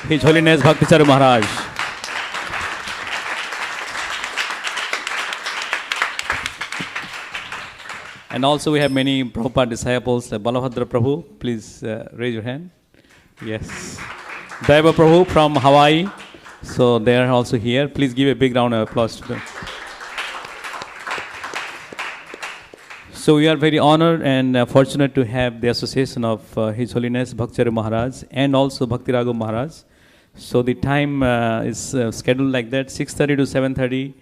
His Holiness Bhakti Charu Maharaj. And also we have many Prabhupada disciples. Balabhadra Prabhu, please raise your hand. Yes. Daiva Prabhu from Hawaii. So they are also here. Please give a big round of applause to them. So we are very honored and fortunate to have the association of His Holiness Bhakti Charu Maharaj and also Bhakti Raghav Maharaj. So the time is scheduled like that, 6:30 to 7:30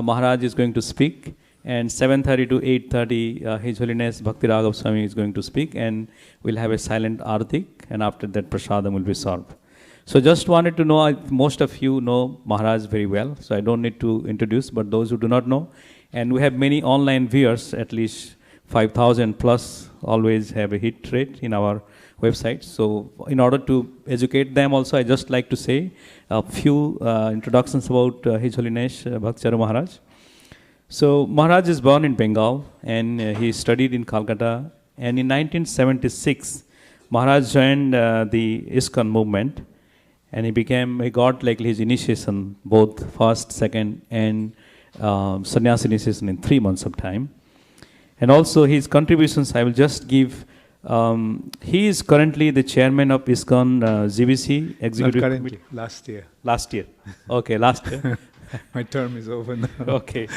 Maharaj is going to speak, and 7:30 to 8:30 His Holiness Bhakti Raghav Swami is going to speak, and we'll have a silent arati, and after that prasadam will be served. So just wanted to know, most of you know Maharaj very well, so I don't need to introduce, but those who do not know, and we have many online viewers, at least 5,000 plus always have a hit rate in our website. So in order to educate them also, I just like to say a few introductions about His Holiness Bhakti Charu Maharaj. So Maharaj is born in Bengal and he studied in Calcutta, and in 1976 Maharaj joined the ISKCON movement, and he got like his initiation, both first, second and sannyas initiation in 3 months of time. And also his contributions, I will just give. He is currently the chairman of ISKCON GBC Executive Committee. Last year. Last year. Okay, last year. My term is over now. Okay.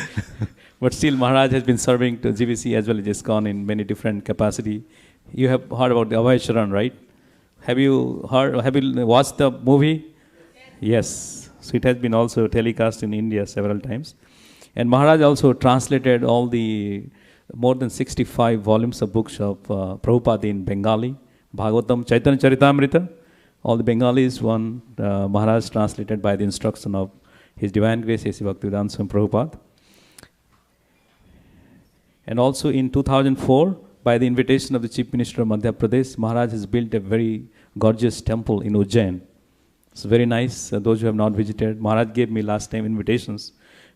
But still Maharaj has been serving to GBC as well as ISKCON in many different capacity. You have heard about the Abhay Sharan, right? Have you watched the movie? Yes. So it has been also telecast in India several times. And Maharaj also translated all the more than 65 volumes of books of Prabhupada in Bengali, Bhagavatam, Chaitanya Charitamrita, all the Bengalis, one Maharaj translated by the instruction of His Divine Grace A.C. Bhaktivedanta Swami Prabhupada. And also in 2004, by the invitation of the Chief Minister of Madhya Pradesh, Maharaj has built a very gorgeous temple in Ujjain. It's very nice. Those who have not visited, Maharaj gave me last time invitations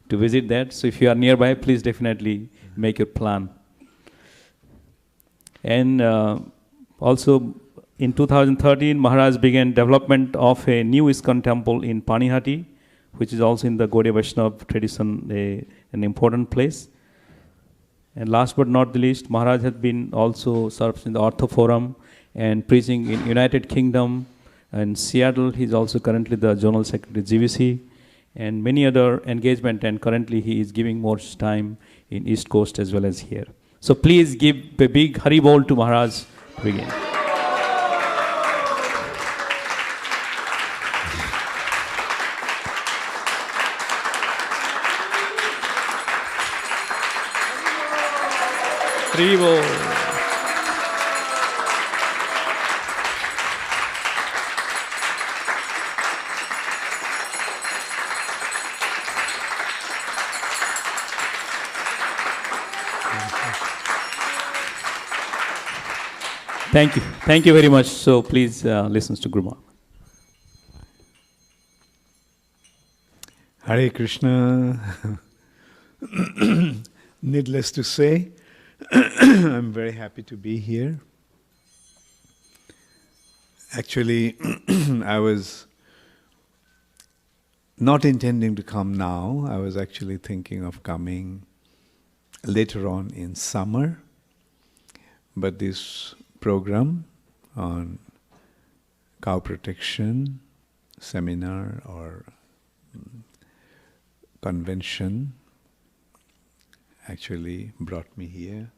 to visit that. So if you are nearby, please definitely make your plan. And also in 2013, Maharaj began development of a new ISKCON temple in Panihati, which is also in the Gaudiya Vaishnava tradition, an important place. And last but not the least, Maharaj has been also served in the Ortho Forum and preaching in United Kingdom and Seattle. He is also currently the General Secretary GVC and many other engagement, and currently he is giving more time in East Coast as well as here. So please give a big Hari Bol to Maharaj to begin. Hari Bol. Thank you. Thank you very much. So please listen to Guru Maharaj. Hare Krishna. Needless to say, I'm very happy to be here. Actually, I was not intending to come now. I was actually thinking of coming later on in summer. But this program on cow protection seminar or convention actually brought me here.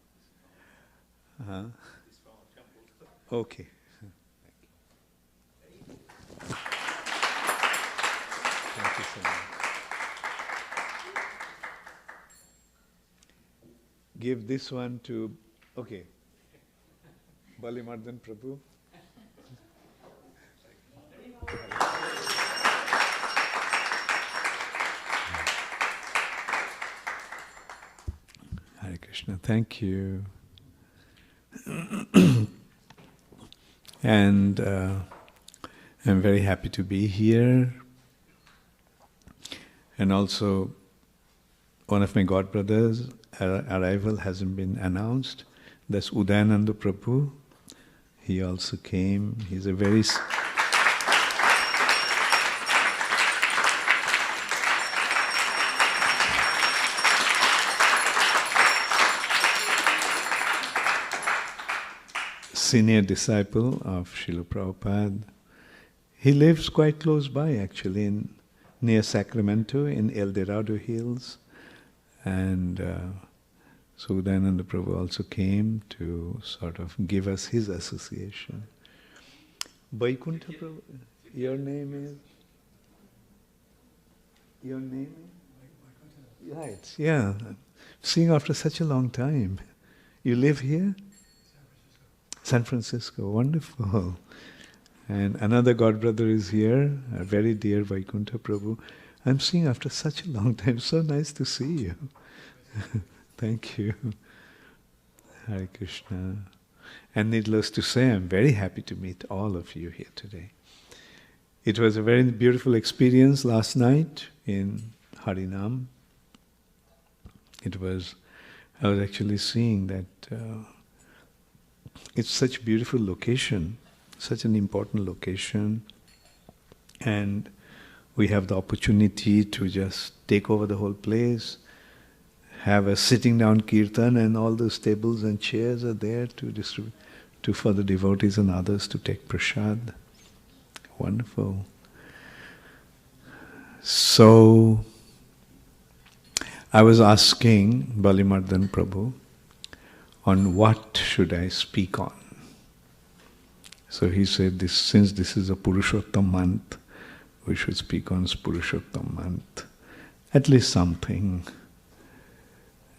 Okay. Thank you so much. Give this one to, okay. Balimardan Prabhu. Hare Krishna, thank you. And I'm very happy to be here. And also, one of my godbrothers' arrival hasn't been announced. That's Udayananda Prabhu. He also came. He's a very... senior disciple of Srila Prabhupada. He lives quite close by, actually, near Sacramento, in El Dorado Hills. And so Udayananda Prabhu also came to sort of give us his association. Vaikuntha Prabhu, your name is? Your name is? Right, yeah. Seeing after such a long time. You live here? San Francisco, wonderful. And another godbrother is here, a very dear Vaikuntha Prabhu. I'm seeing after such a long time. So nice to see you. Thank you. Hare Krishna. And needless to say, I'm very happy to meet all of you here today. It was a very beautiful experience last night in Harinam. I was actually seeing that it's such a beautiful location, such an important location, and we have the opportunity to just take over the whole place, have a sitting down kirtan, and all those tables and chairs are there to distribute for the devotees and others to take prasad. Wonderful. So, I was asking Balimardhan Prabhu on what should I speak on. So he said, since this is a Purushottam month, we should speak on Purushottam month. At least something.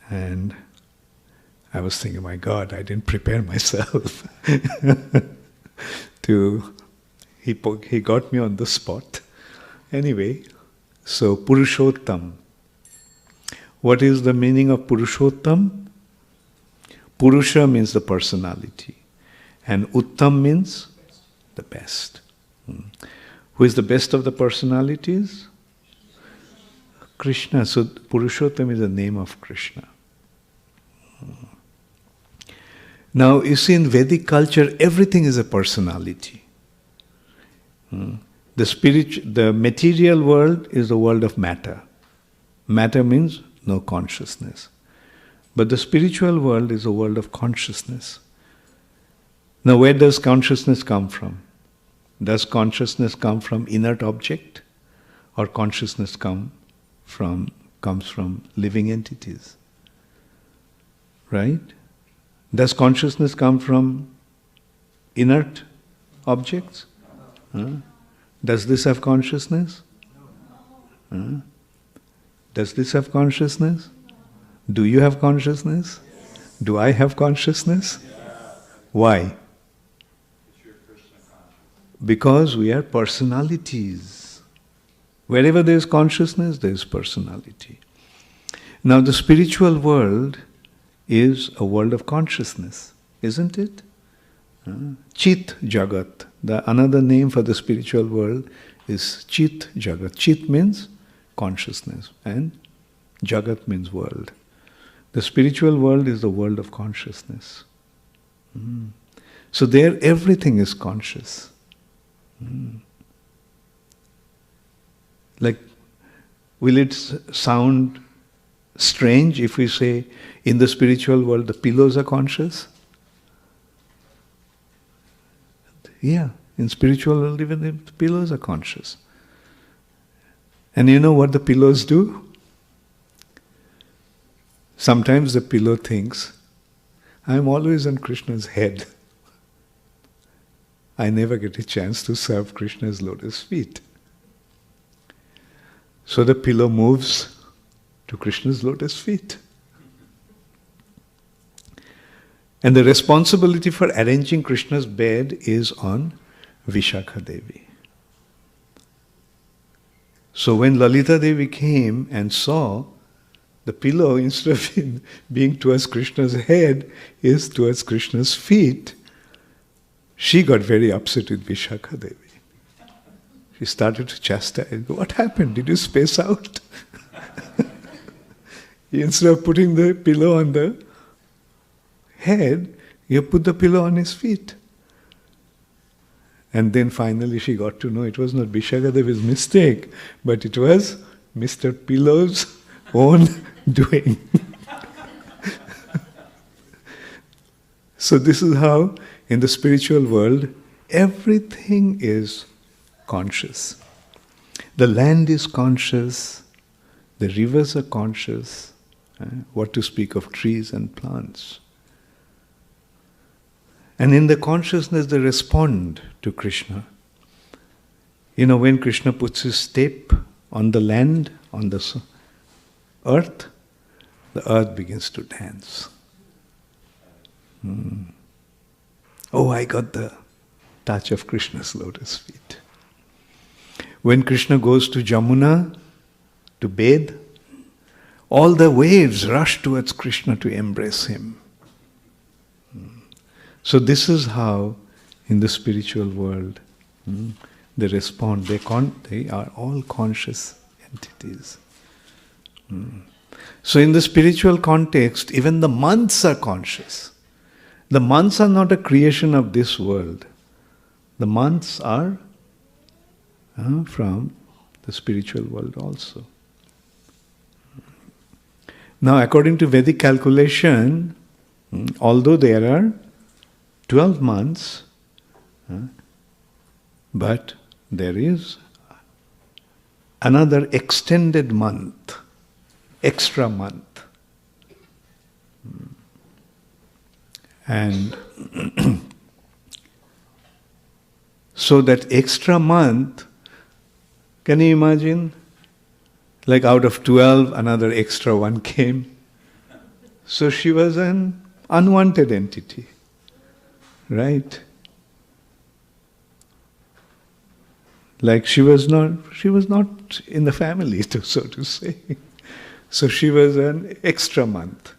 And I was thinking, my God, I didn't prepare myself. He got me on the spot. Anyway, so Purushottam. What is the meaning of Purushottam? Purusha means the personality. And Uttam means the best. Who is the best of the personalities? Krishna. So Purushottam is the name of Krishna. Now you see, in Vedic culture, everything is a personality. The material world is the world of matter. Matter means no consciousness. But the spiritual world is a world of consciousness. Now where does consciousness come from? Does consciousness come from inert object? Or consciousness comes from living entities? Right? Does consciousness come from inert objects? Does this have consciousness? Does this have consciousness? Do you have consciousness? Do I have consciousness? Why? Because we are personalities. Wherever there is consciousness, there is personality. Now the spiritual world is a world of consciousness, isn't it? Chit Jagat. Another name for the spiritual world is Chit Jagat. Chit means consciousness and Jagat means world. The spiritual world is the world of consciousness. So there everything is conscious. Like, will it sound strange if we say in the spiritual world the pillows are conscious? Yeah, in spiritual world even the pillows are conscious. And you know what the pillows do? Sometimes the pillow thinks, I am always on Krishna's head. I never get a chance to serve Krishna's lotus feet. So the pillow moves to Krishna's lotus feet. And the responsibility for arranging Krishna's bed is on Vishakha Devi. So when Lalita Devi came and saw the pillow, instead of being towards Krishna's head, is towards Krishna's feet, she got very upset with Vishakha Devi. She started to chastise. What happened? Did you space out? Instead of putting the pillow on the head, you put the pillow on his feet. And then finally she got to know it was not Vishakha Devi's mistake, but it was Mr. Pillow's own doing. So this is how in the spiritual world, everything is conscious. The land is conscious, the rivers are conscious, what to speak of trees and plants. And in the consciousness they respond to Krishna. You know, when Krishna puts his step on the land, on the earth begins to dance. Oh, I got the touch of Krishna's lotus feet. When Krishna goes to Jamuna to bathe, all the waves rush towards Krishna to embrace him. So this is how in the spiritual world they respond. They are all conscious entities. So in the spiritual context, even the months are conscious. The months are not a creation of this world. The months are from the spiritual world also. Now, according to Vedic calculation, although there are 12 months, but there is another extended month, extra month. And so that extra month, can you imagine? Like out of 12, another extra one came. So she was an unwanted entity, right? Like she was not in the family, so to say. So she was an extra month.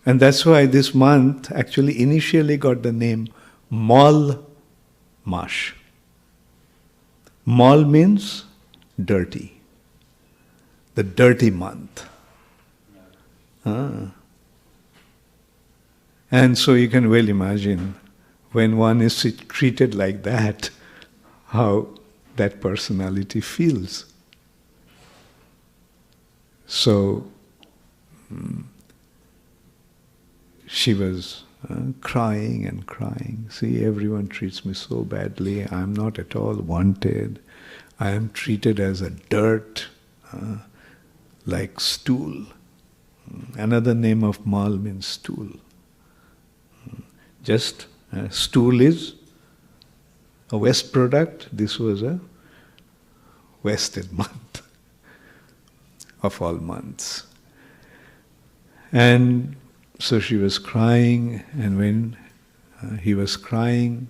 And that's why this month actually initially got the name Mal Mash. Mal means dirty. The dirty month. And so you can well imagine when one is treated like that, how that personality feels. So she was crying and crying. See, everyone treats me so badly. I am not at all wanted. I am treated as a dirt, like stool. Another name of mal means stool. Just stool is a waste product. This was a wasted month of all months. And so she was crying, and when he was crying,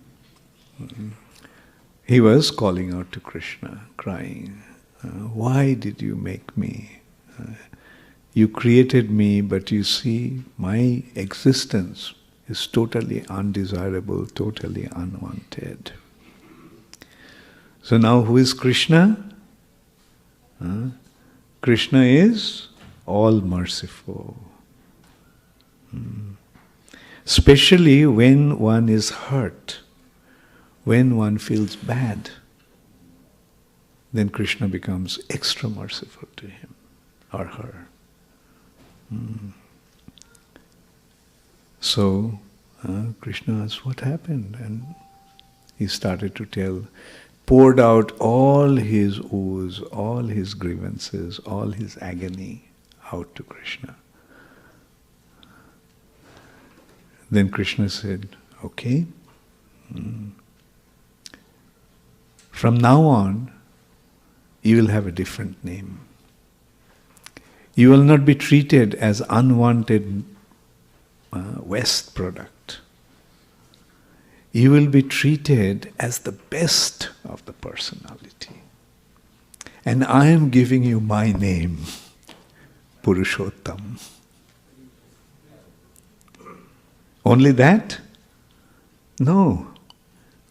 he was calling out to Krishna, crying, why did you make me? You created me, but you see, my existence is totally undesirable, totally unwanted. So now who is Krishna? Krishna is all merciful. Especially when one is hurt, when one feels bad, then Krishna becomes extra merciful to him or her. So Krishna asked, what happened? And he started to tell, poured out all his woes, all his grievances, all his agony out to Krishna. Then Krishna said, okay, from now on, you will have a different name. You will not be treated as unwanted waste product. You will be treated as the best of the personality. And I am giving you my name, Purushottam. Only that? No.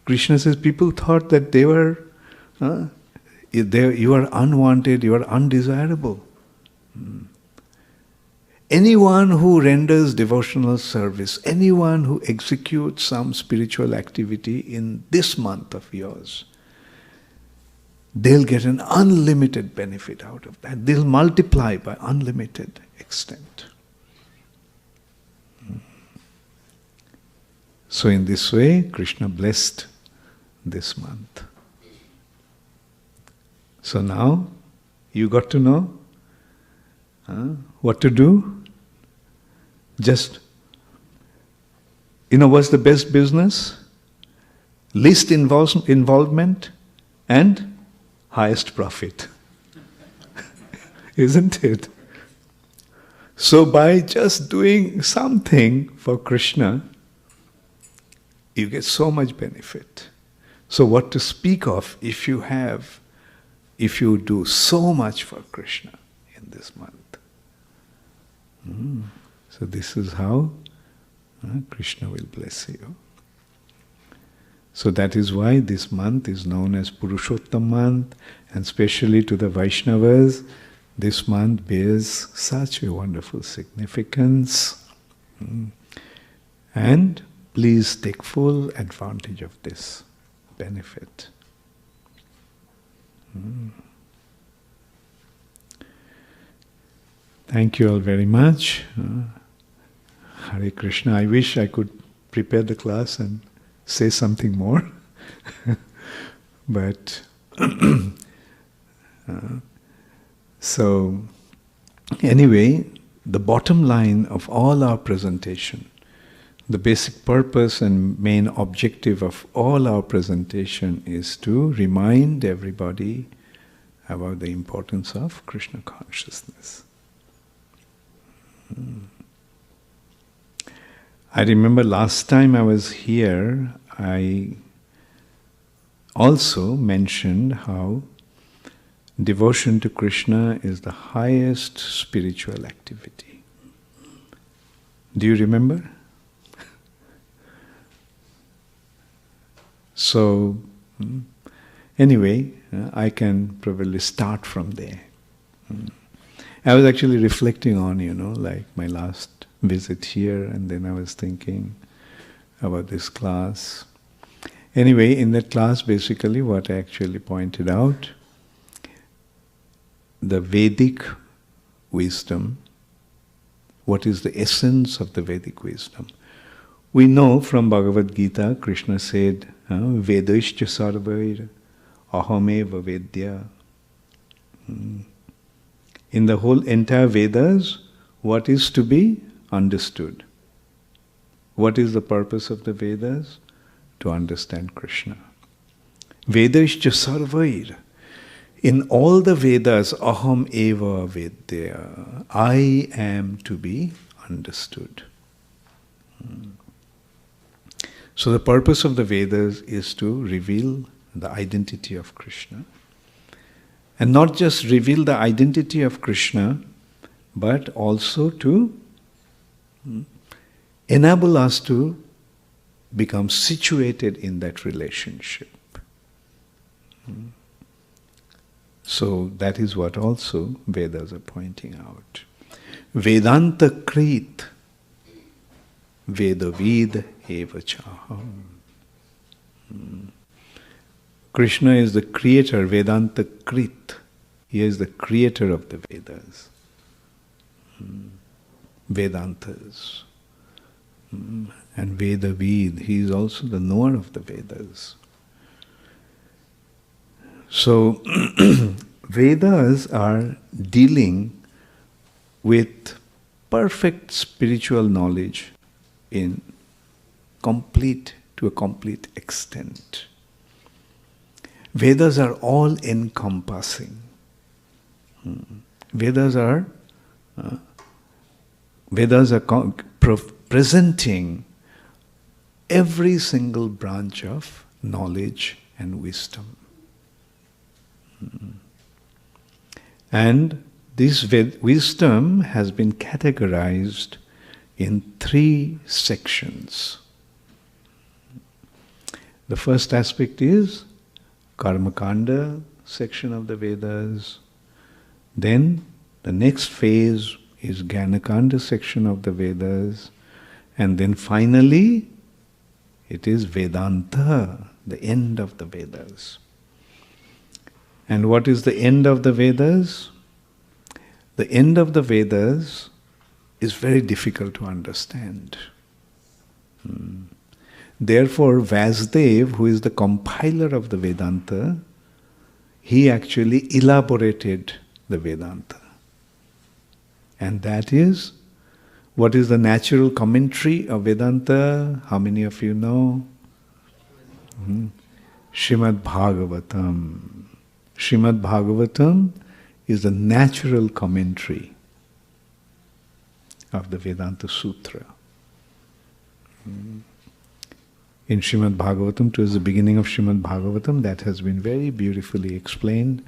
Krishna says people thought that they were, you are unwanted, you are undesirable. Anyone who renders devotional service, anyone who executes some spiritual activity in this month of yours, they'll get an unlimited benefit out of that. They'll multiply by unlimited extent. So in this way, Krishna blessed this month. So now, you got to know what to do. Just, what's the best business? Least involvement and highest profit. Isn't it? So by just doing something for Krishna, you get so much benefit. So what to speak of if you do so much for Krishna in this month. So this is how Krishna will bless you. So that is why this month is known as Purushottam month, and especially to the Vaishnavas, this month bears such a wonderful significance. And please take full advantage of this benefit. Thank you all very much. Hare Krishna. I wish I could prepare the class and say something more. But so anyway, the bottom line of all our presentation, the basic purpose and main objective of all our presentation is to remind everybody about the importance of Krishna consciousness. I remember last time I was here, I also mentioned how devotion to Krishna is the highest spiritual activity. Do you remember? So, anyway, I can probably start from there. I was actually reflecting on, like my last visit here, and then I was thinking about this class. Anyway, in that class, basically what I actually pointed out, the Vedic wisdom, what is the essence of the Vedic wisdom? We know from Bhagavad Gita, Krishna said, Vedaishcha sarvair ahameva vedya. In the whole entire Vedas, what is to be understood? What is the purpose of the Vedas? To understand Krishna. Vedaishcha sarvair. In all the Vedas, aham eva vedya. I am to be understood. So the purpose of the Vedas is to reveal the identity of Krishna. And not just reveal the identity of Krishna, but also to enable us to become situated in that relationship. So that is what also Vedas are pointing out. Vedanta Krit Vedavid eva chaham. Krishna is the creator, Vedanta Krit. He is the creator of the Vedas. Vedantas. And Vedavid, he is also the knower of the Vedas. So, Vedas are dealing with perfect spiritual knowledge to a complete extent. Vedas are all encompassing. Vedas are presenting every single branch of knowledge and wisdom. And this wisdom has been categorized in 3 sections. The first aspect is Karmakanda section of the Vedas. Then the next phase is Jnanakanda section of the Vedas. And then finally, it is Vedanta, the end of the Vedas. And what is the end of the Vedas? The end of the Vedas is very difficult to understand. Therefore, Vasudev, who is the compiler of the Vedanta, he actually elaborated the Vedanta. And that is, what is the natural commentary of Vedanta? How many of you know? Srimad Bhagavatam. Srimad Bhagavatam is the natural commentary of the Vedanta Sutra. In Srimad Bhagavatam, towards the beginning of Srimad Bhagavatam, that has been very beautifully explained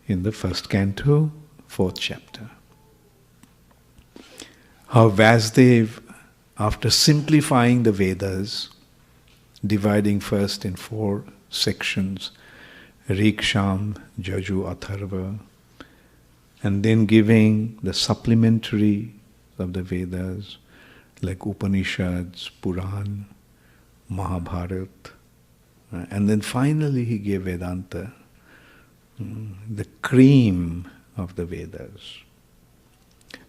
in the first canto, 4th chapter. How Vasudev, after simplifying the Vedas, dividing first in 4 sections, Rig, Sham, Jaju, Atharva, and then giving the supplementary of the Vedas, like Upanishads, Puran, Mahabharata, and then finally he gave Vedanta, the cream of the Vedas.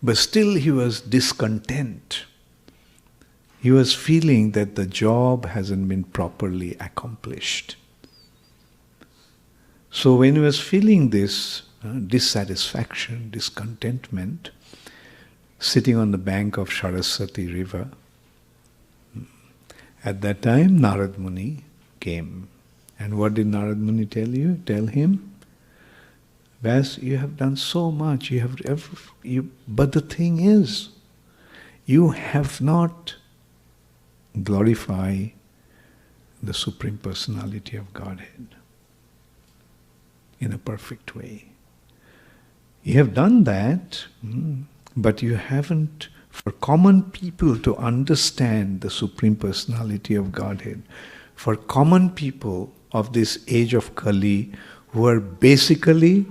But still he was discontent. He was feeling that the job hasn't been properly accomplished. So when he was feeling this dissatisfaction, discontentment, sitting on the bank of Saraswati river, at that time Narad Muni came. And what did Narad Muni tell him? Vas, you have done so much, but the thing is, you have not glorified the Supreme Personality of Godhead in a perfect way. You have done that, but you haven't, for common people to understand the Supreme Personality of Godhead, for common people of this age of Kali, who are basically,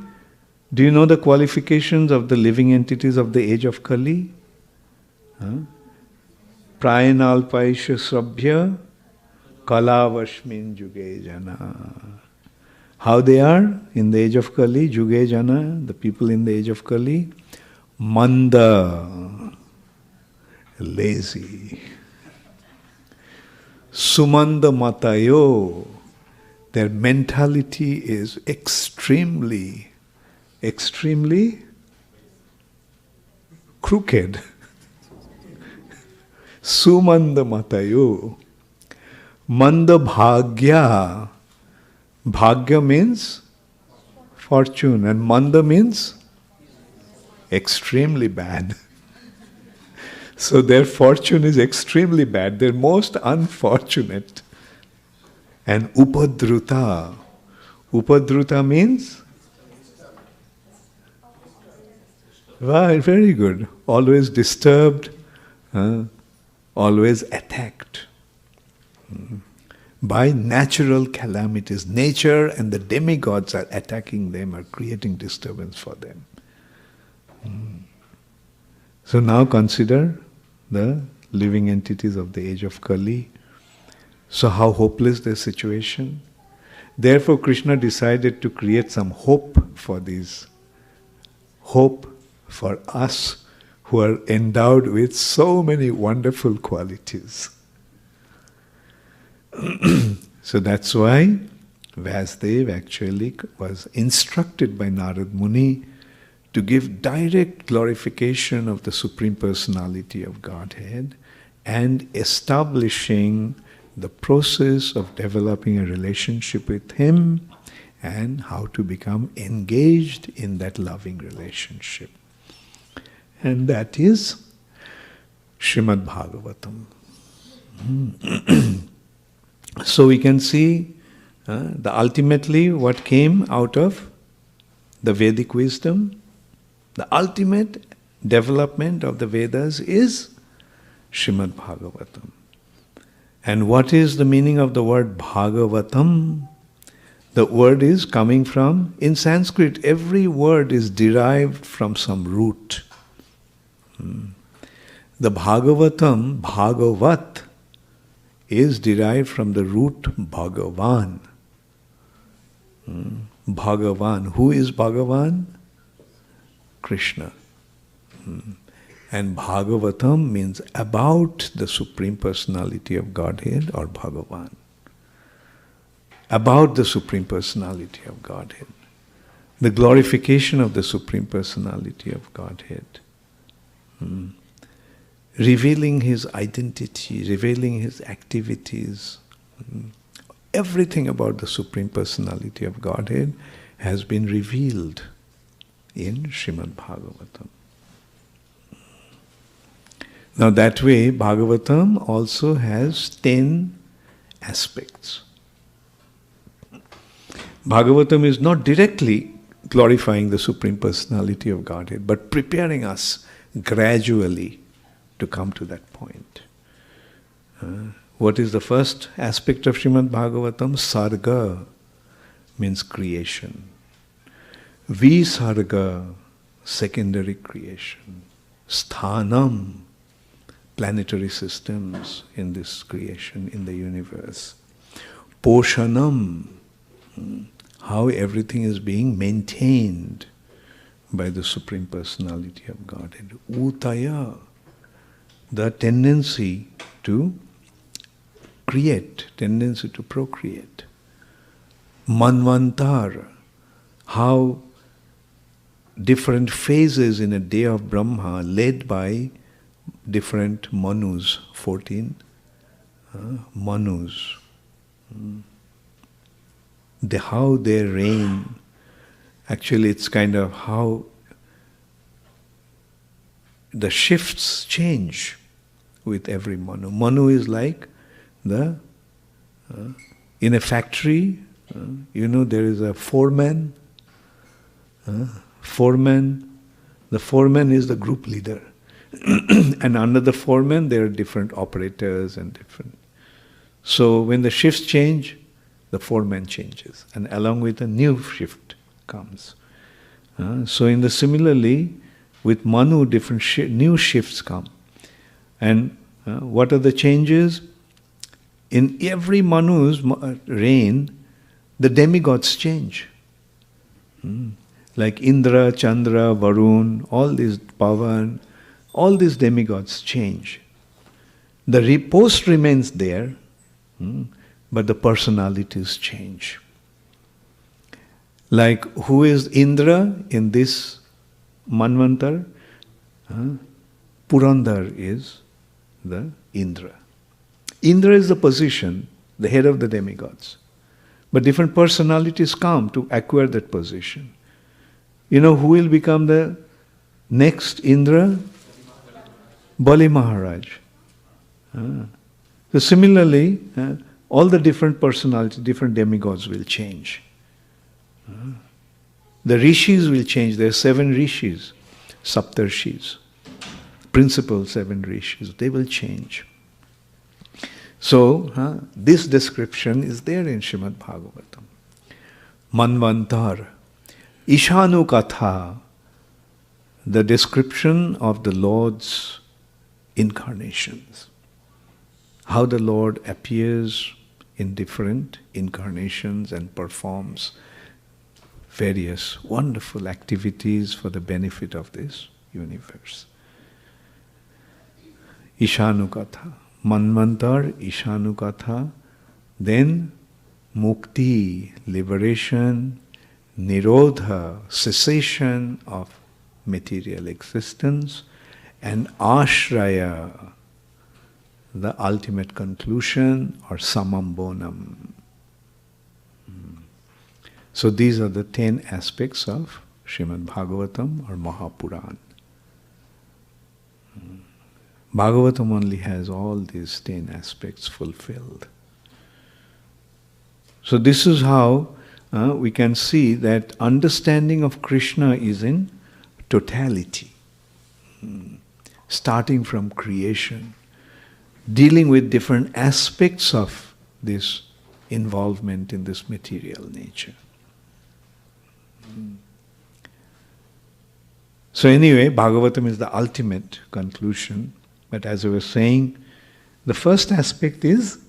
do you know the qualifications of the living entities of the age of Kali? Prayanalpaisha Sabhya Kalavashmin Juge Jana. How they are in the age of Kali, Juge Jana, the people in the age of Kali? Manda, lazy. Sumanda Matayo, their mentality is extremely crooked. Sumanda Matayo. Manda Bhagya. Bhagya means fortune, and Manda means extremely bad. So their fortune is extremely bad. They're most unfortunate. And Upadruta. Upadruta means? Right, very good. Always disturbed, always attacked by natural calamities. Nature and the demigods are attacking them, are creating disturbance for them. So now consider the living entities of the age of Kali. So how hopeless their situation. Therefore Krishna decided to create some hope for these. Hope for us who are endowed with so many wonderful qualities. So that's why Vasudev actually was instructed by Narad Muni to give direct glorification of the Supreme Personality of Godhead and establishing the process of developing a relationship with Him and how to become engaged in that loving relationship. And that is Srimad Bhagavatam. So we can see the ultimately what came out of the Vedic wisdom. The ultimate development of the Vedas is Srimad Bhagavatam. And what is the meaning of the word Bhagavatam? The word is coming from, in Sanskrit, every word is derived from some root. The Bhagavatam, Bhagavat, is derived from the root Bhagavan. Bhagavan. Who is Bhagavan? Krishna. And Bhagavatam means about the Supreme Personality of Godhead or Bhagavan. About the Supreme Personality of Godhead. The glorification of the Supreme Personality of Godhead. Revealing His identity, revealing His activities. Everything about the Supreme Personality of Godhead has been revealed in Srimad Bhagavatam. Now that way, Bhagavatam also has 10 aspects. Bhagavatam is not directly glorifying the Supreme Personality of Godhead, but preparing us gradually to come to that point. What is the first aspect of Srimad Bhagavatam? Sarga means creation. Visarga, secondary creation. Sthanam, planetary systems in this creation, in the universe. Poshanam, how everything is being maintained by the Supreme Personality of Godhead. Utaya, the tendency to create, tendency to procreate. Manvantar, how different phases in a day of Brahma led by different manus, 14 manus. How they reign. Actually, it's kind of how the shifts change with every manu. Manu is like in a factory, there is a foreman. The foreman is the group leader. And under the foreman, there are different operators and different. So when the shifts change, the foreman changes, and along with a new shift comes. So similarly, with Manu, different new shifts come. And what are the changes? In every Manu's reign, the demigods change. Like Indra, Chandra, Varun, all these Pavan, all these demigods change. The post remains there, but the personalities change. Like who is Indra in this Manvantar? Purandar is the Indra. Indra is the position, the head of the demigods. But different personalities come to acquire that position. Who will become the next Indra? Bali Maharaj. So similarly, all the different personalities, different demigods will change. The rishis will change. There are 7 rishis, saptarshis, principal 7 rishis. They will change. So, this description is there in Srimad Bhagavatam. Manvantar, Ishanu Katha, the description of the Lord's incarnations. How the Lord appears in different incarnations and performs various wonderful activities for the benefit of this universe. Ishanukatha. Manvantar, Ishanukatha. Then Mukti, liberation. Nirodha, cessation of material existence. And Ashraya, the ultimate conclusion, or Samambonam. So these are the 10 aspects of Srimad Bhagavatam or Mahapuran. Bhagavatam only has all these 10 aspects fulfilled. So this is how we can see that understanding of Krishna is in totality. Starting from creation, dealing with different aspects of this involvement in this material nature. So anyway, Bhagavatam is the ultimate conclusion. But as I was saying, the first aspect is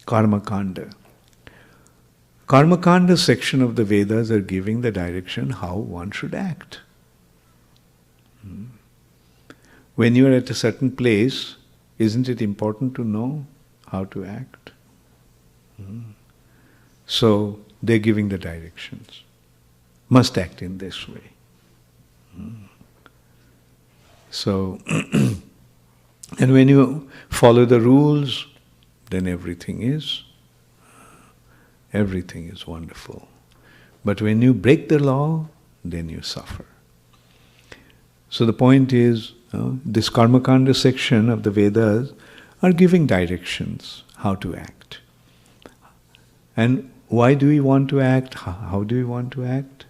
Karma Kanda. Karma Kanda section of the Vedas are giving the direction how one should act. when you are at a certain place, isn't it important to know how to act? So they're giving the directions. Must act in this way. So, and when you follow the rules, then everything is wonderful. But when you break the law, then you suffer. So the point is, this Karmakanda section of the Vedas are giving directions how to act. And why do we want to act? How do we want to act?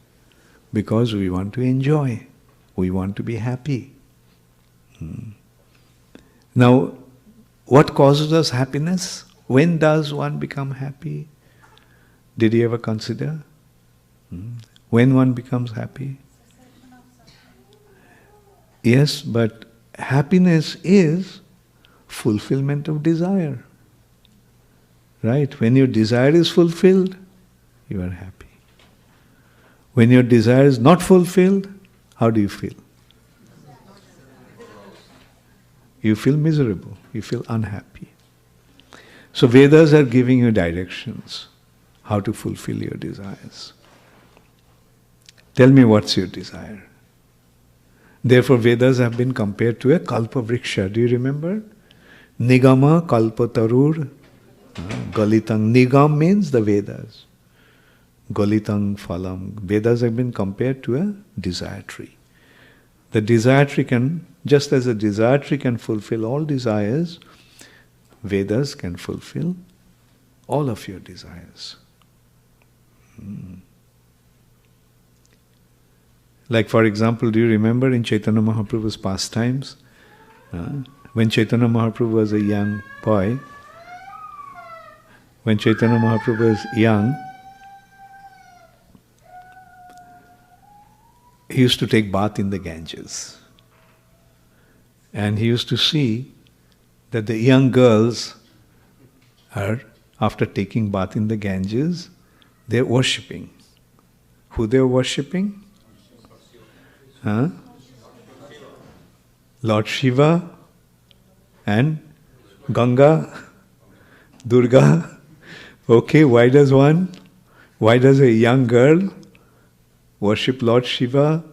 Because we want to enjoy. We want to be happy. Now, what causes us happiness? When does one become happy? Did you ever consider? When one becomes happy? Yes, but happiness is fulfillment of desire. Right? When your desire is fulfilled, you are happy. When your desire is not fulfilled, how do you feel? You feel miserable, you feel unhappy. So Vedas are giving you directions how to fulfill your desires. Tell me what's your desire. Therefore Vedas have been compared to a kalpa vriksha. Do you remember? Nigama kalpa tarur galitang. Nigam means the Vedas. Galitang phalam. Vedas have been compared to a desire tree. The desire tree can, just as a desire tree can fulfill all desires, Vedas can fulfill all of your desires. Like for example, do you remember in Chaitanya Mahaprabhu's pastimes, when Chaitanya Mahaprabhu was a young boy, when Chaitanya Mahaprabhu was young, he used to take bath in the Ganges. And he used to see that the young girls are, after taking bath in the Ganges, they're worshipping. Who they're worshipping? Lord Shiva and Ganga, Durga. Okay, why does a young girl worship Lord Shiva?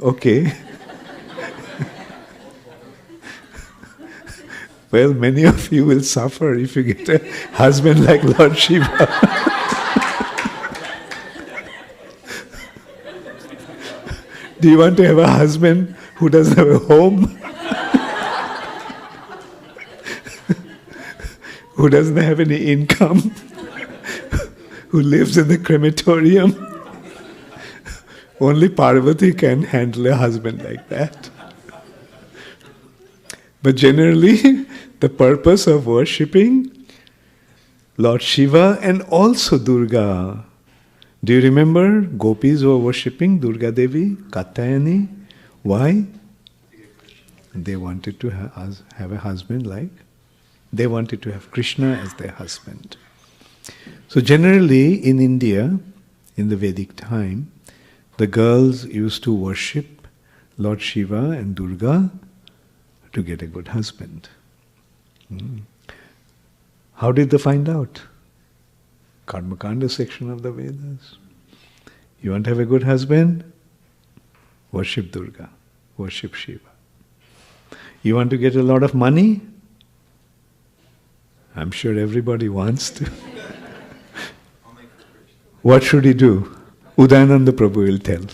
Okay. Well, many of you will suffer if you get a husband like Lord Shiva. Do you want to have a husband who doesn't have a home? Who doesn't have any income? Who lives in the crematorium? Only Parvati can handle a husband like that. But generally, the purpose of worshipping Lord Shiva and also Durga. Do you remember gopis who were worshipping Durga Devi, Katyayani? Why? They wanted to have a husband like, they wanted to have Krishna as their husband. So generally in India, in the Vedic time, the girls used to worship Lord Shiva and Durga to get a good husband. How did they find out? Karmakanda section of the Vedas. You want to have a good husband? Worship Durga, worship Shiva. You want to get a lot of money? I'm sure everybody wants to. What should he do? Udayananda Prabhu will tell.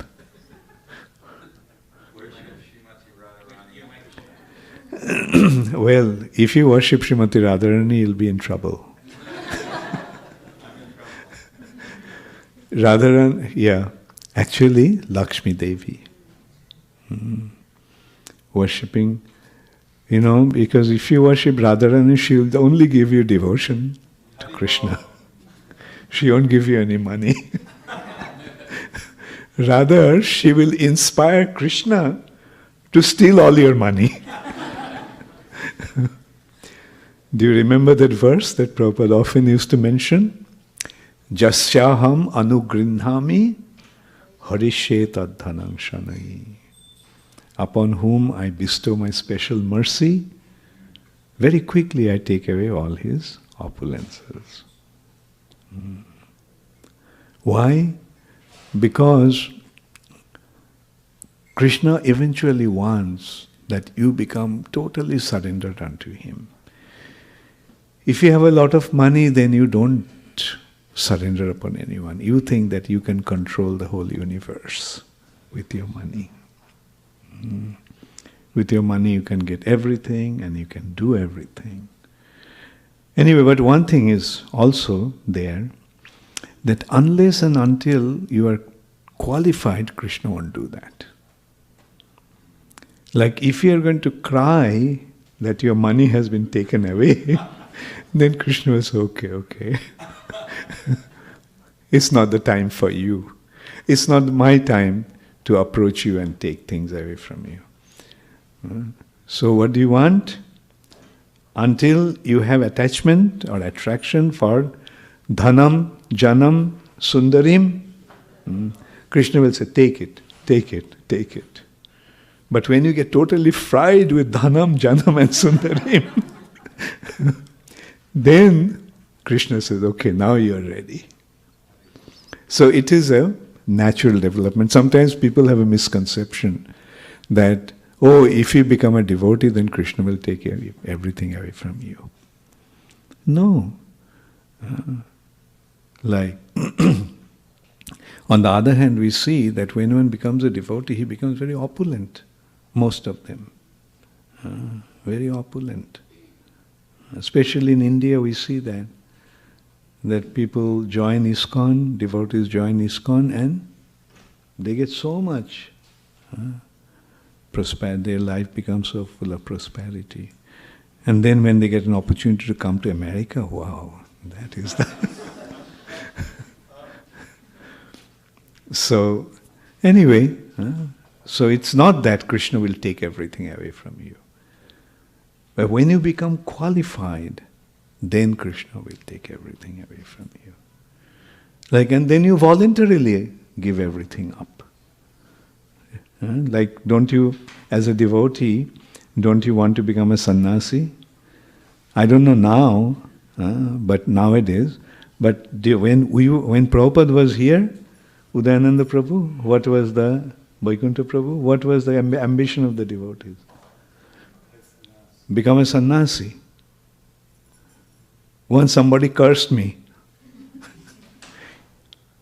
Well, if you worship Srimati Radharani, you'll be in trouble. Radharani, yeah, actually Lakshmi Devi. Worshipping, because if you worship Radharani, she'll only give you devotion to Krishna. She won't give you any money. Rather, she will inspire Krishna to steal all your money. Do you remember that verse that Prabhupada often used to mention? Jasyaham anugrinhami harishe tad dhanam shanai. Upon whom I bestow my special mercy, very quickly I take away all his opulences. Why? Because Krishna eventually wants that you become totally surrendered unto him. If you have a lot of money, then you don't surrender upon anyone. You think that you can control the whole universe with your money. With your money you can get everything and you can do everything. Anyway, but one thing is also there, that unless and until you are qualified, Krishna won't do that. Like if you are going to cry that your money has been taken away, then Krishna will say, okay. It's not the time for you. It's not my time to approach you and take things away from you. So what do you want? Until you have attachment or attraction for dhanam, janam, sundarim, Krishna will say, take it, take it, take it. But when you get totally fried with dhanam, janam and sundarim, then Krishna says, okay, now you are ready. So it is a natural development. Sometimes people have a misconception that, oh, if you become a devotee, then Krishna will take everything away from you. No. Like, on the other hand, we see that when one becomes a devotee, he becomes very opulent. Most of them. Very opulent. Especially in India, we see that people join ISKCON, devotees join ISKCON, and they get so much prosperity. Their life becomes so full of prosperity. And then when they get an opportunity to come to America, wow, that is the... So, anyway, so it's not that Krishna will take everything away from you. But when you become qualified, then Krishna will take everything away from you. Like, and then you voluntarily give everything up. Like, don't you, as a devotee, don't you want to become a sannyasi? I don't know now, but nowadays. But when Prabhupada was here, Udayananda Prabhu, what was the Vaikuntha Prabhu? What was the ambition of the devotees? Become a sannyasi. Once somebody cursed me.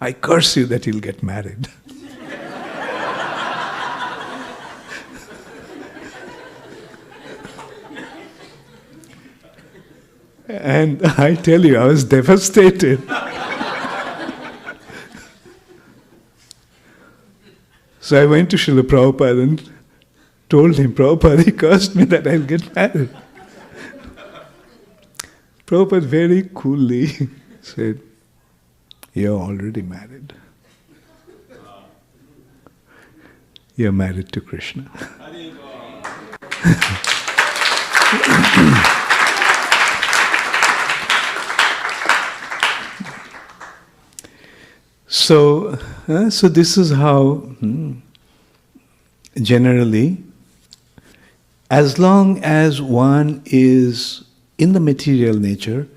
I curse you that you'll get married. And I tell you, I was devastated. So I went to Srila Prabhupada and told him, Prabhupada, he cursed me that I'll get married. Prabhupada very coolly said, you're already married. You're married to Krishna. So this is how, generally, as long as one is in the material nature,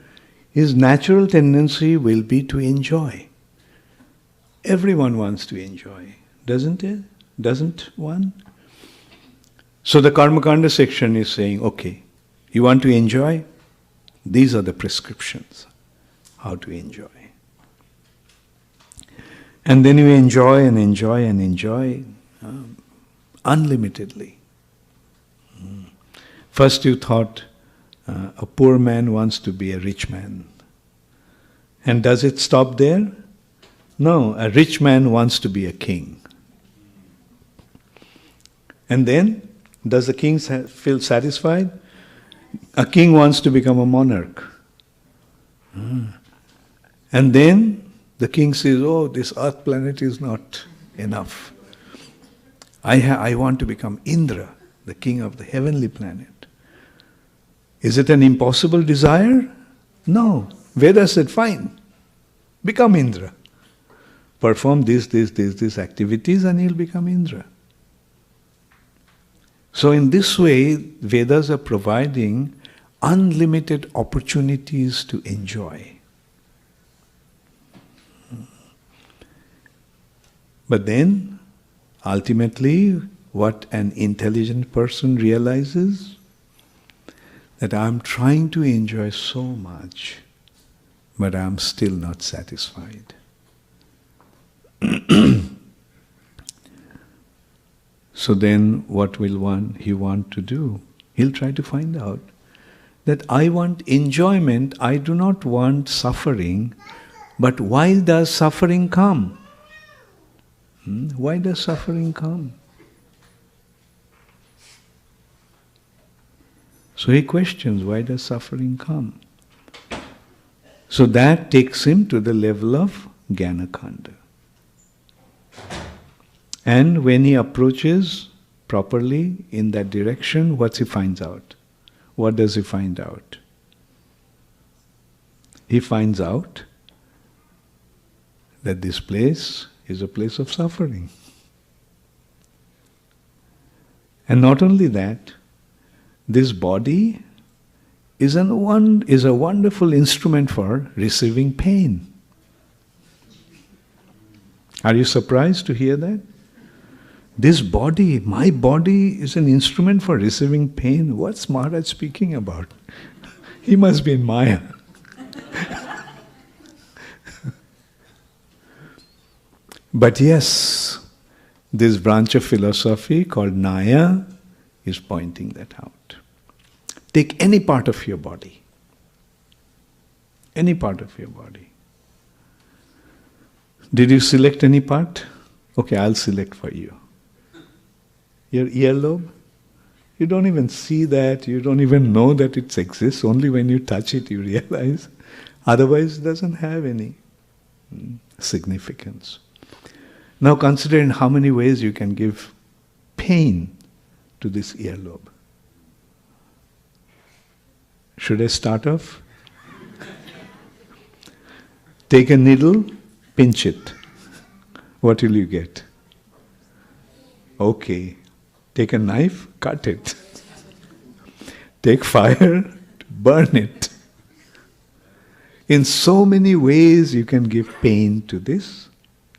his natural tendency will be to enjoy. Everyone wants to enjoy, doesn't it? Doesn't one? So the Karmakanda section is saying, okay, you want to enjoy? These are the prescriptions, how to enjoy. And then you enjoy and enjoy and enjoy unlimitedly. First you thought a poor man wants to be a rich man. And does it stop there? No, a rich man wants to be a king. And then, does the king feel satisfied? A king wants to become a monarch. And then, the king says, oh, this earth planet is not enough. I want to become Indra, the king of the heavenly planet. Is it an impossible desire? No. Veda said, fine, become Indra. Perform these activities and he'll become Indra. So in this way, Vedas are providing unlimited opportunities to enjoy. But then, ultimately, what an intelligent person realizes, that I'm trying to enjoy so much, but I'm still not satisfied. So then what will he want to do? He'll try to find out that I want enjoyment, I do not want suffering, but why does suffering come? Why does suffering come? So he questions, why does suffering come? So that takes him to the level of Jnana-khanda. And when he approaches properly in that direction, what he finds out? What does he find out? He finds out that this place is a place of suffering. And not only that, this body is a wonderful instrument for receiving pain. Are you surprised to hear that? This body, my body, is an instrument for receiving pain. What's Maharaj speaking about? He must be in Maya. But yes, this branch of philosophy called Nyaya is pointing that out. Take any part of your body. Any part of your body. Did you select any part? Okay, I'll select for you. Your earlobe? You don't even see that, you don't even know that it exists. Only when you touch it you realize. Otherwise it doesn't have any significance. Now consider in how many ways you can give pain to this earlobe. Should I start off? Take a needle, pinch it. What will you get? Okay. Take a knife, cut it. Take fire, burn it. In so many ways you can give pain to this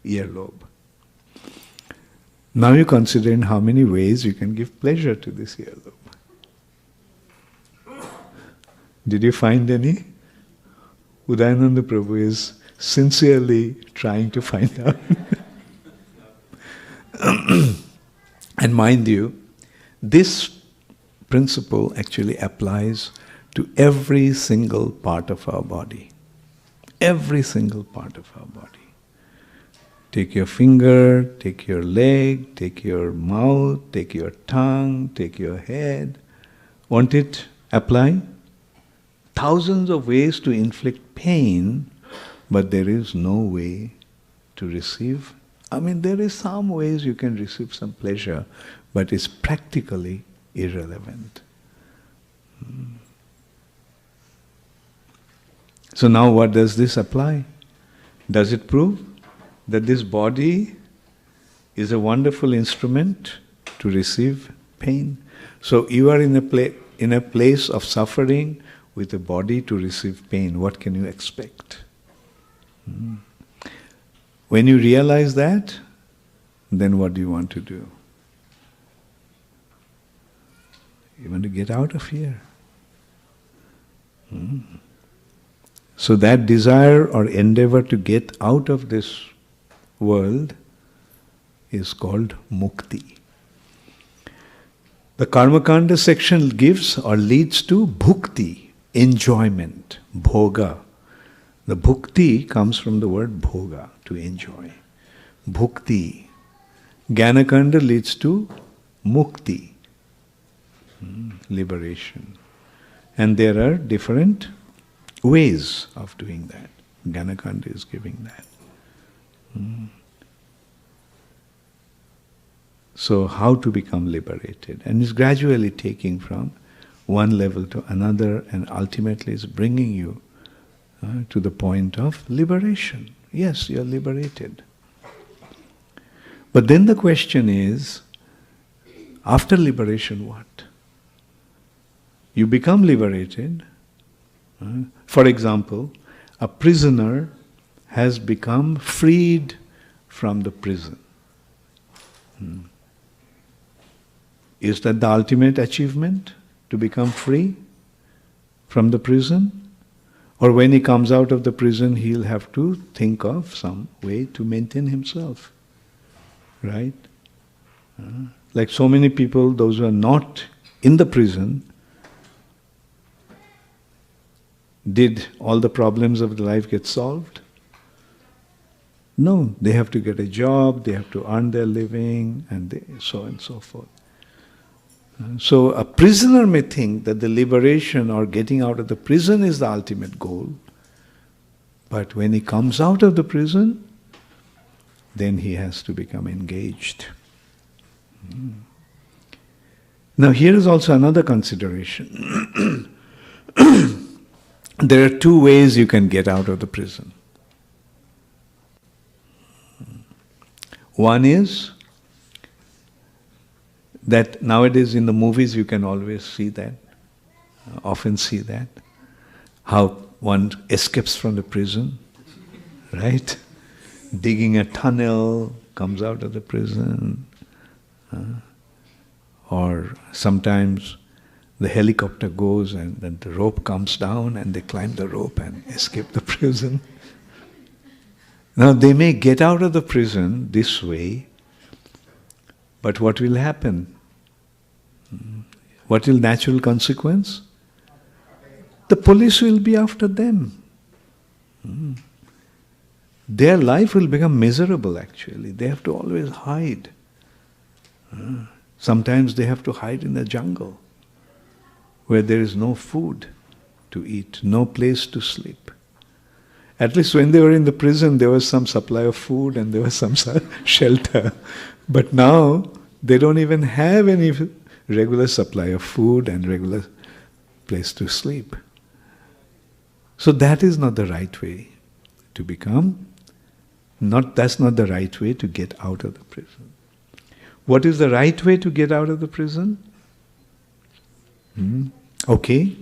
earlobe. Now you consider in how many ways you can give pleasure to this earlobe. Did you find any? Udayananda Prabhu is sincerely trying to find out. And mind you, this principle actually applies to every single part of our body. Every single part of our body. Take your finger, take your leg, take your mouth, take your tongue, take your head. Won't it apply? Thousands of ways to inflict pain, but there is no way to receive. I mean, there is some ways you can receive some pleasure, but it's practically irrelevant. So now what does this apply? Does it prove that this body is a wonderful instrument to receive pain? So you are in a place of suffering with a body to receive pain. What can you expect? When you realize that, then what do you want to do? You want to get out of here. So that desire or endeavor to get out of this world is called mukti. The Karmakanda section gives or leads to bhukti, enjoyment, bhoga. The bhukti comes from the word bhoga, to enjoy. Bhukti. Jnana-khanda leads to mukti, liberation. And there are different ways of doing that. Jnana-khanda is giving that. So how to become liberated? And it's gradually taking from one level to another, and ultimately is bringing you to the point of liberation. Yes, you are liberated. But then the question is, after liberation what? You become liberated. For example, a prisoner has become freed from the prison. Is that the ultimate achievement? To become free from the prison? Or when he comes out of the prison, he'll have to think of some way to maintain himself. Right? Like so many people, those who are not in the prison, did all the problems of the life get solved? No, they have to get a job, they have to earn their living, and so on and so forth. So a prisoner may think that the liberation or getting out of the prison is the ultimate goal, but when he comes out of the prison, then he has to become engaged. Now here is also another consideration. There are two ways you can get out of the prison. One is that nowadays in the movies you can always see that, often see that, how one escapes from the prison, right? Digging a tunnel, comes out of the prison, or sometimes the helicopter goes and then the rope comes down and they climb the rope and escape the prison. Now they may get out of the prison this way, but what will happen? What will natural consequence? The police will be after them. Their life will become miserable actually. They have to always hide. Sometimes they have to hide in the jungle where there is no food to eat, no place to sleep. At least when they were in the prison, there was some supply of food and there was some shelter. But now, they don't even have any regular supply of food and regular place to sleep. So that is not the right way to become. That's not the right way to get out of the prison. What is the right way to get out of the prison? Okay.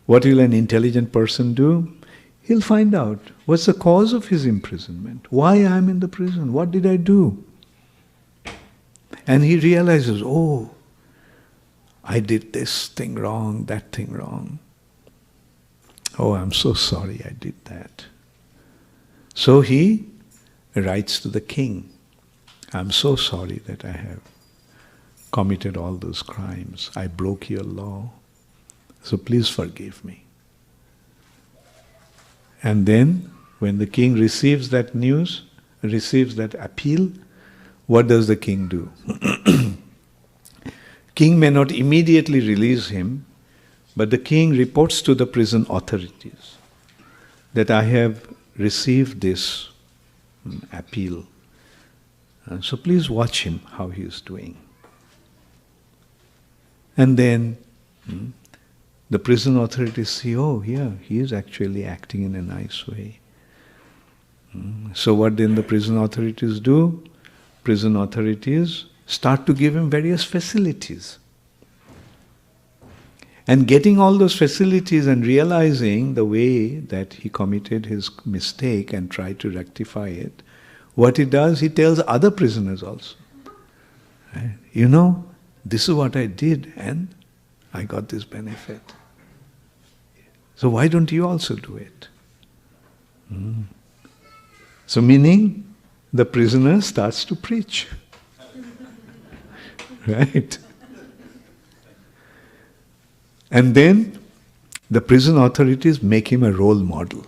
What will an intelligent person do? He'll find out what's the cause of his imprisonment. Why I'm in the prison? What did I do? And he realizes, oh, I did this thing wrong, that thing wrong. Oh, I'm so sorry I did that. So he writes to the king, I'm so sorry that I have committed all those crimes. I broke your law. So please forgive me. And then, when the king receives that news, receives that appeal, what does the king do? King may not immediately release him, but the king reports to the prison authorities that I have received this appeal. So please watch him, how he is doing. And then the prison authorities see, oh, yeah, he is actually acting in a nice way. So what then the prison authorities do? Prison authorities start to give him various facilities. And getting all those facilities and realizing the way that he committed his mistake and tried to rectify it, what he does, he tells other prisoners also. Right? You know, this is what I did and I got this benefit. So why don't you also do it? So meaning, the prisoner starts to preach. Right? And then, the prison authorities make him a role model.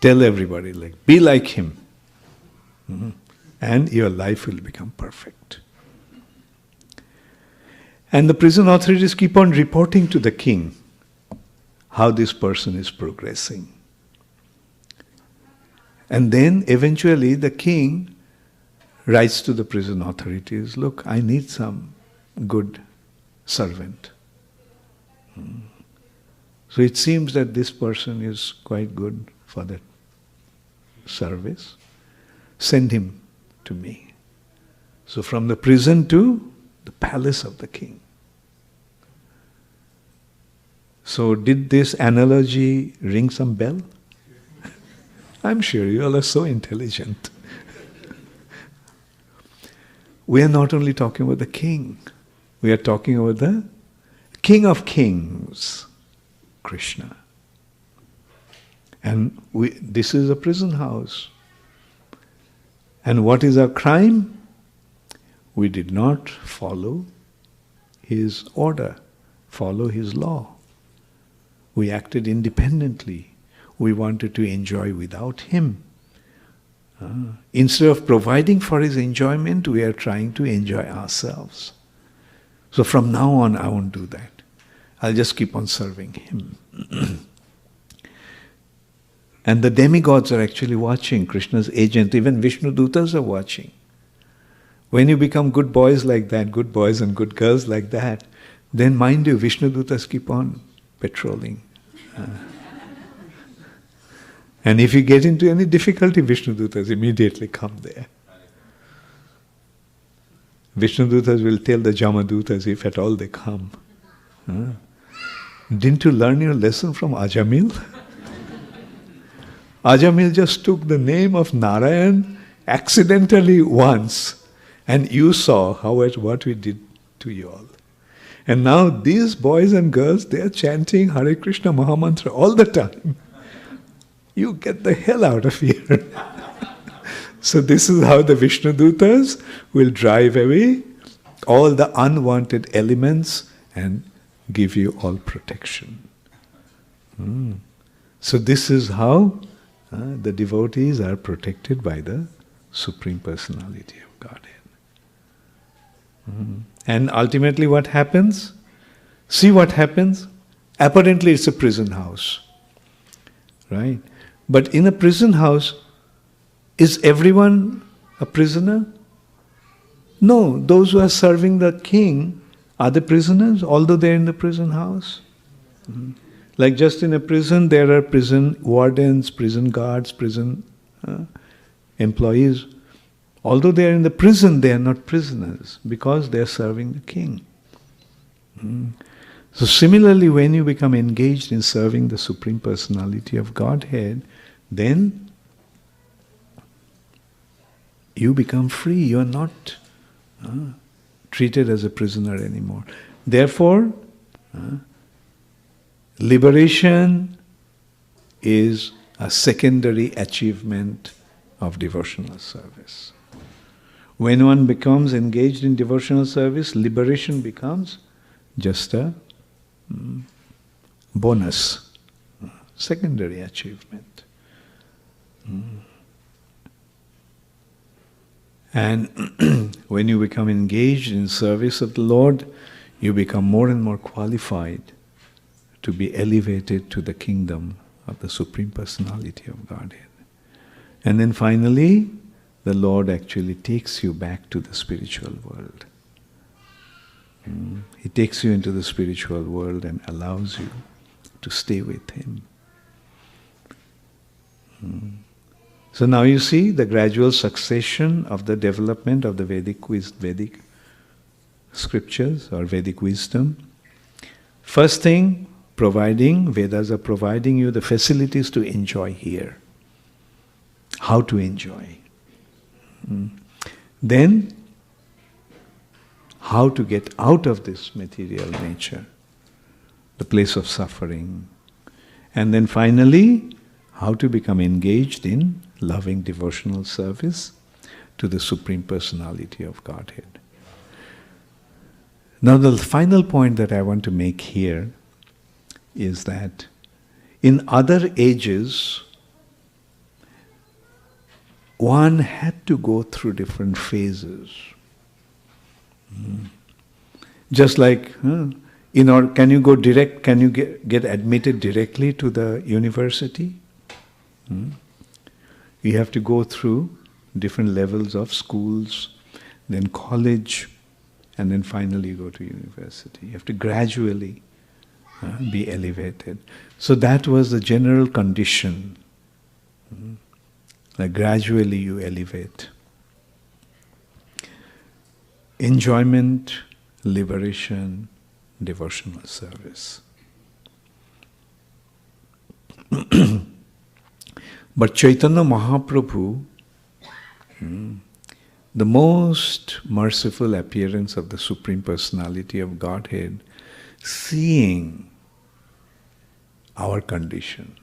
Tell everybody, like, be like him. And your life will become perfect. And the prison authorities keep on reporting to the king how this person is progressing. And then eventually the king writes to the prison authorities, look, I need some good servant. So it seems that this person is quite good for that service. Send him to me. So from the prison to the palace of the king. So did this analogy ring some bell? I'm sure you all are so intelligent. We are not only talking about the king, we are talking about the King of Kings, Krishna. And this is a prison house. And what is our crime? We did not follow his order, follow his law. We acted independently. We wanted to enjoy without him. Instead of providing for his enjoyment, we are trying to enjoy ourselves. So from now on, I won't do that. I'll just keep on serving him. And the demigods are actually watching, Krishna's agent, even Vishnu Dutas are watching. When you become good boys like that, good boys and good girls like that, then mind you, Vishnu Dutas keep on patrolling. And if you get into any difficulty, Vishnu Dutas immediately come there. Vishnu Dutas will tell the Jamadutas if at all they come. Didn't you learn your lesson from Ajamil? Ajamil just took the name of Narayan accidentally once, and you saw what we did to you all. And now these boys and girls, they are chanting Hare Krishna Mahamantra all the time. You get the hell out of here. So this is how the Vishnu Dutas will drive away all the unwanted elements and give you all protection. So this is how the devotees are protected by the Supreme Personality of Godhead. And ultimately what happens? See what happens? Apparently it's a prison house. Right? But in a prison house, is everyone a prisoner? No, those who are serving the king are the prisoners, although they are in the prison house. Like just in a prison, there are prison wardens, prison guards, prison employees. Although they are in the prison, they are not prisoners because they are serving the king. So similarly, when you become engaged in serving the Supreme Personality of Godhead, then you become free. You are not treated as a prisoner anymore. Therefore, liberation is a secondary achievement of devotional service. When one becomes engaged in devotional service, liberation becomes just a bonus, secondary achievement. And when you become engaged in service of the Lord, you become more and more qualified to be elevated to the kingdom of the Supreme Personality of Godhead. And then finally, the Lord actually takes you back to the spiritual world. He takes you into the spiritual world and allows you to stay with Him. So now you see the gradual succession of the development of the Vedic scriptures or Vedic wisdom. First thing, Vedas are providing you the facilities to enjoy here. How to enjoy. Then, how to get out of this material nature, the place of suffering. And then finally, how to become engaged in loving devotional service to the Supreme Personality of Godhead. Now the final point that I want to make here is that in other ages, one had to go through different phases. Just like, can you go direct, can you get admitted directly to the university? You have to go through different levels of schools, then college, and then finally go to university. You have to gradually be elevated. So that was the general condition. Like gradually you elevate. enjoyment, liberation, devotional service. But Chaitanya Mahaprabhu, the most merciful appearance of the Supreme Personality of Godhead, seeing our condition.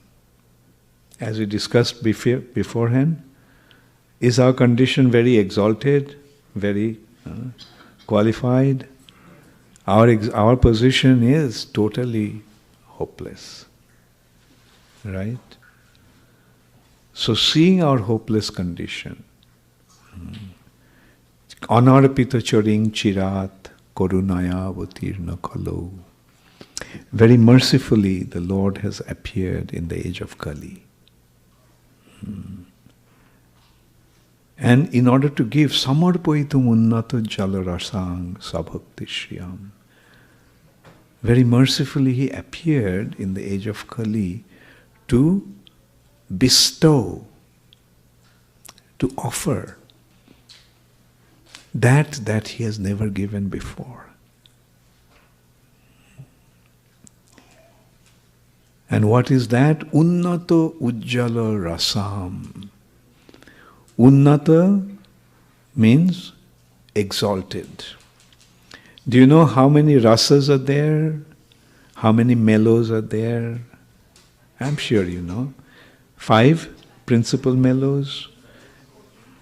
As we discussed beforehand, is our condition very exalted, very qualified? Our position is totally hopeless. Right? So seeing our hopeless condition, anarpita charing chirat korunaya avatirna kalo. Very mercifully the Lord has appeared in the age of Kali. And in order to give samarpaitum unnata jalarasang sabhakti shriyam, very mercifully He appeared in the age of Kali to bestow, to offer that He has never given before. And what is that? Unnato ujjala rasam. Unnata means exalted. Do you know how many rasas are there? How many mellows are there? I'm sure you know. 5 principal mellows.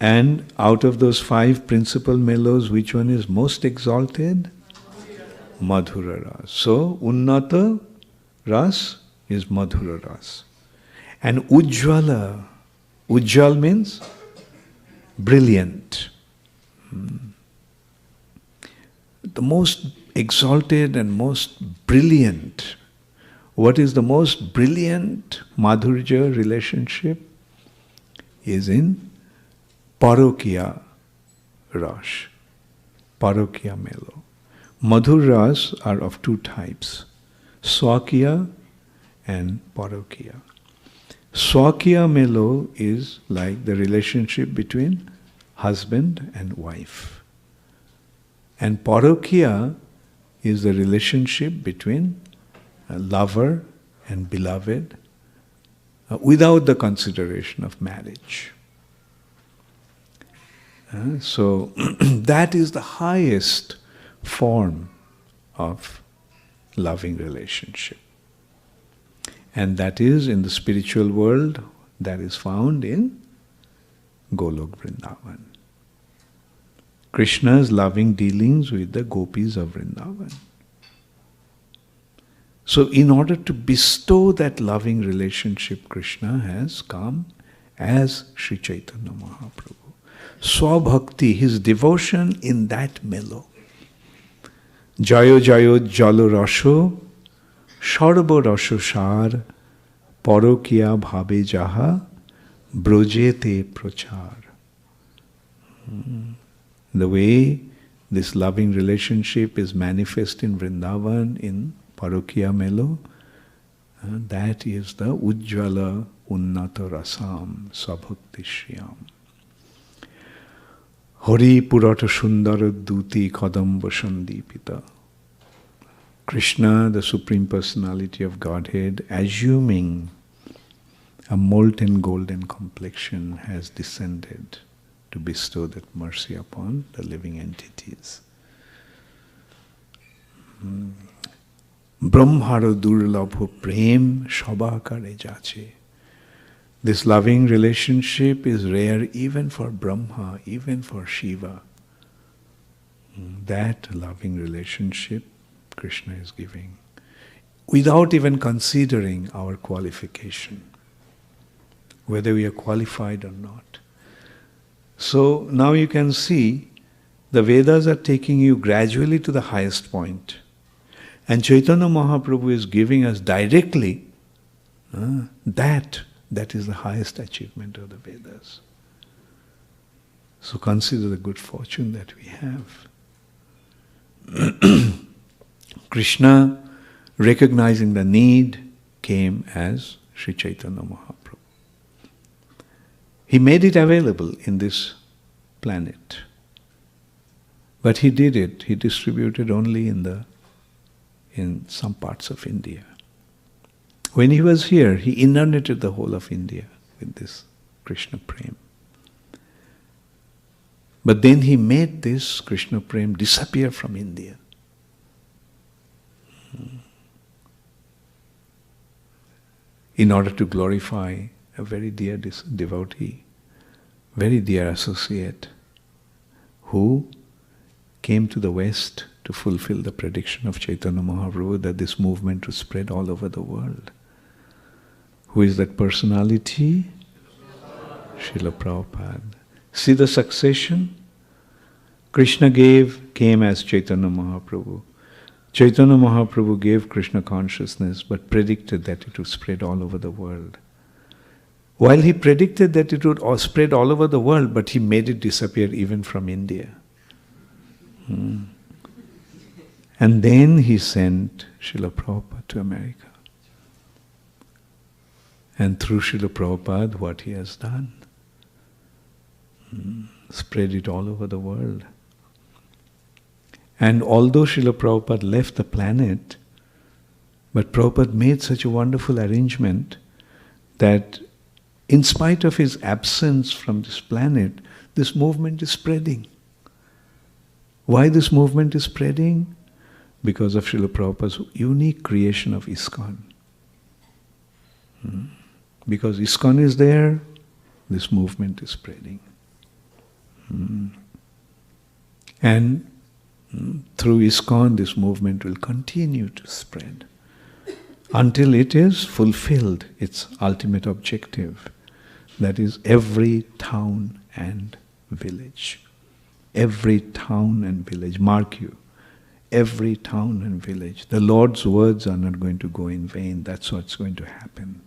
And out of those 5 principal mellows, which one is most exalted? Madhura ras. So, Unnata ras is Madhura ras. And Ujjvala, Ujjal means brilliant. The most exalted and most brilliant. What is the most brilliant Madhurya relationship? Is in Parokya Ras, Parokya Melo. Madhur Ras are of 2 types, Swakya and Parokya. Swakya Melo is like the relationship between husband and wife. And Parokya is the relationship between a lover and beloved without the consideration of marriage. So that is the highest form of loving relationship. And that is in the spiritual world, that is found in Golok Vrindavan. Krishna's loving dealings with the gopis of Vrindavan. So in order to bestow that loving relationship, Krishna has come as Sri Chaitanya Mahaprabhu. Swabhakti, his devotion in that mellow. Jayo jayo jalo rasho, sharbo rasho shar, parokya bhabe jaha, brojete prachar. The way this loving relationship is manifest in Vrindavan, in Parokya Melo, that is the Ujjvala Unnata Rasam Sabhakti Shriyam. Hari Purata Sundara Duti Kadamba Sandipita. Krishna, the Supreme Personality of Godhead, assuming a molten golden complexion, has descended to bestow that mercy upon the living entities. Brahmhara durlabho prem shabakare jache. This loving relationship is rare even for Brahma, even for Shiva. That loving relationship Krishna is giving without even considering our qualification, whether we are qualified or not. So now you can see the Vedas are taking you gradually to the highest point. And Chaitanya Mahaprabhu is giving us directly that is the highest achievement of the Vedas. So consider the good fortune that we have. Krishna, recognizing the need, came as Sri Chaitanya Mahaprabhu. He made it available in this planet. But he did it. He distributed only in some parts of India. When he was here, he inundated the whole of India with this Krishna Prem. But then he made this Krishna Prem disappear from India. In order to glorify a very dear devotee, very dear associate, who came to the West to fulfill the prediction of Chaitanya Mahaprabhu that this movement would spread all over the world. Who is that personality? Srila Prabhupada. See the succession? Krishna came as Chaitanya Mahaprabhu. Chaitanya Mahaprabhu gave Krishna consciousness but predicted that it would spread all over the world. While he predicted that it would spread all over the world, but he made it disappear even from India. And then he sent Srila Prabhupada to America. And through Srila Prabhupada, what he has done? Spread it all over the world. And although Srila Prabhupada left the planet, but Prabhupada made such a wonderful arrangement that in spite of his absence from this planet, this movement is spreading. Why this movement is spreading? Because of Srila Prabhupada's unique creation of ISKCON. Because ISKCON is there, this movement is spreading. And through ISKCON, this movement will continue to spread until it is fulfilled its ultimate objective. That is every town and village. Every town and village. Mark you, every town and village. The Lord's words are not going to go in vain. That's what's going to happen.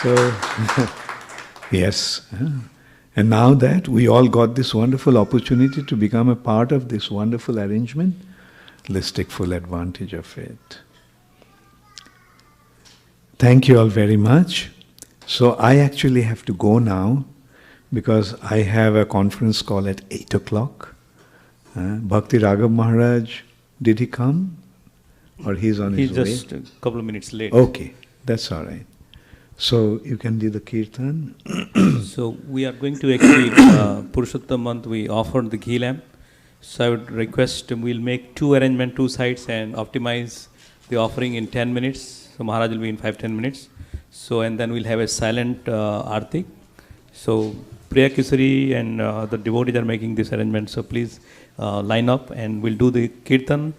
So, yes. And now that we all got this wonderful opportunity to become a part of this wonderful arrangement, let's take full advantage of it. Thank you all very much. So I actually have to go now because I have a conference call at 8 o'clock. Bhakti Raghav Maharaj, did he come? Or he's on his way? He's just a couple of minutes late. Okay, that's all right. So you can do the kirtan. So we are going to actually, Purushottam month, we offered the ghee lamp. So I would request, we'll make two arrangements, two sides, and optimize the offering in 10 minutes. So Maharaj will be in 5-10 minutes. So, and then we'll have a silent arti. So Priya Kisari and the devotees are making this arrangement. So please line up and we'll do the kirtan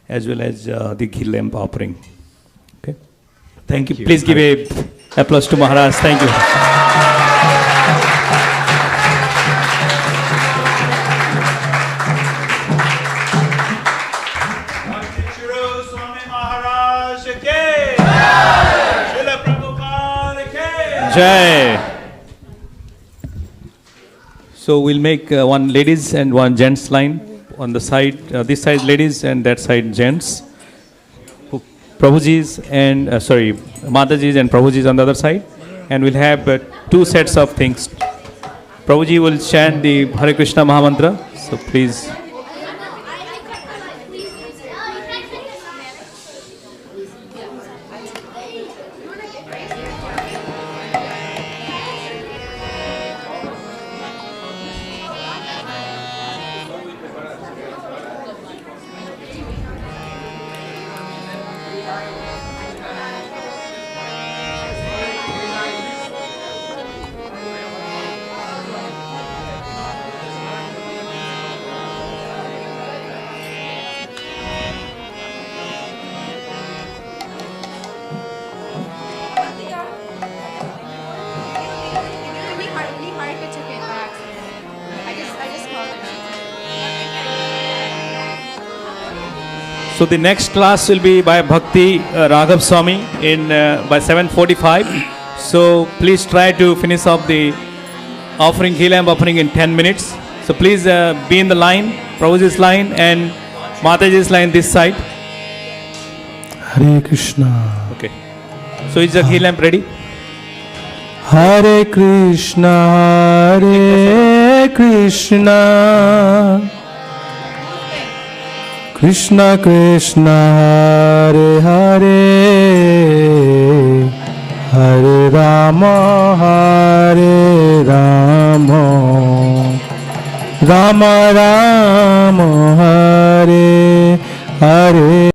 as well as the ghee lamp offering. Okay. Thank you. Please give a applause to Maharaj. Thank you. Bhakti Charu Swami Maharaj ke Srila Prabhupada ke Jai. So we'll make one ladies and one gents line on the side. This side ladies and that side gents. Prabhuji's and Mataji's and Prabhuji's on the other side, and we'll have two sets of things. Prabhuji will chant the Hare Krishna Mahamantra, so please. So the next class will be by Bhakti Raghav Swami in by 7:45. So please try to finish up the offering, ghee lamp offering in 10 minutes. So please be in the line, Prabhuji's line, and Mataji is lying this side. Hare Krishna. Okay. So is the ghee lamp ready? Hare Krishna, Hare Krishna, Krishna Krishna, Hare Hare, Hare Rama, Hare Rama, Rama Rama, Hare Hare.